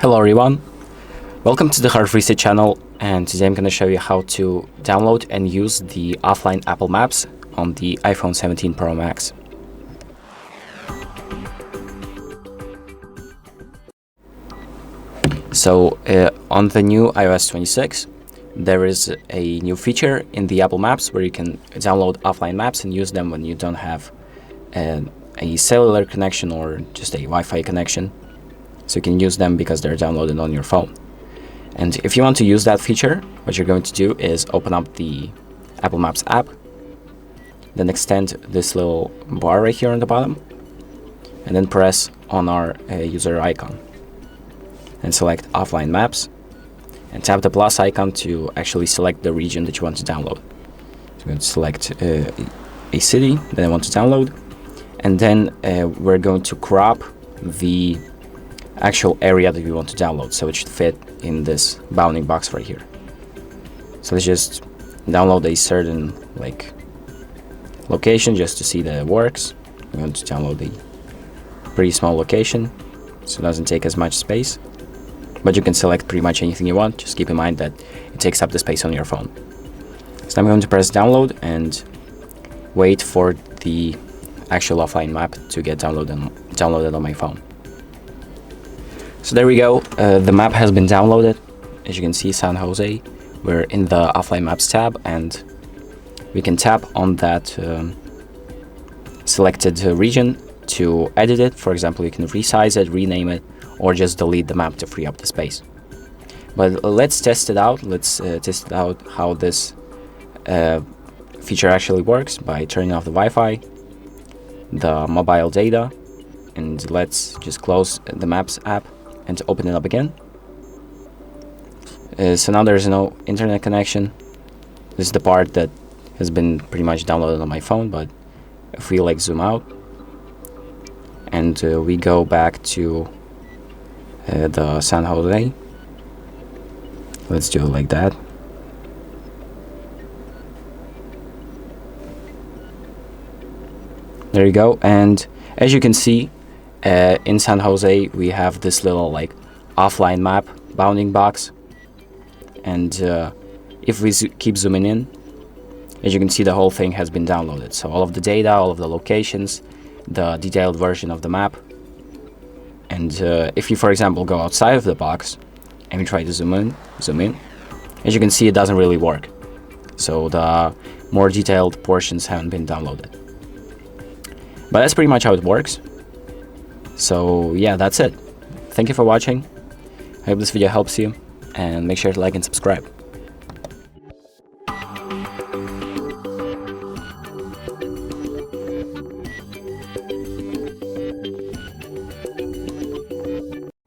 Hello everyone, welcome to the HardReset channel, and today I'm going to show you how to download and use the offline Apple Maps on the iPhone 17 Pro Max. So on the new iOS 26, there is a new feature in the Apple Maps where you can download offline maps and use them when you don't have a cellular connection or just a Wi-Fi connection. So you can use them because they're downloaded on your phone. And if you want to use that feature, what you're going to do is open up the Apple Maps app, then extend this little bar right here on the bottom, and then press on our user icon and select offline maps, and tap the plus icon to actually select the region that you want to download. So I'm going to select a city that I want to download, and then we're going to crop the actual area that we want to download, so it should fit in this bounding box right here. So let's just download a certain location just to see that it works. I'm going to download a pretty small location, so it doesn't take as much space, but you can select pretty much anything you want. Just keep in mind that it takes up the space on your phone. So I'm going to press download and wait for the actual offline map to get downloaded on my phone. So there we go, the map has been downloaded. As you can see, San Jose, we're in the offline maps tab, and we can tap on that selected region to edit it. For example, you can resize it, rename it, or just delete the map to free up the space. But let's test it out. Let's test out how this feature actually works by turning off the Wi-Fi, the mobile data, and let's just close the Maps app and open it up again. So now there's no internet connection. This is the part that has been pretty much downloaded on my phone, but if we zoom out and we go back to the San Jose, let's do it like that. There you go, and as you can see, in San Jose we have this little offline map bounding box, and if we keep zooming in, as you can see, the whole thing has been downloaded. So all of the data, all of the locations, the detailed version of the map. And if you, for example, go outside of the box and we try to zoom in, as you can see, it doesn't really work. So the more detailed portions haven't been downloaded. But that's pretty much how it works. So yeah, that's it. Thank you for watching. I hope this video helps you, and make sure to like and subscribe.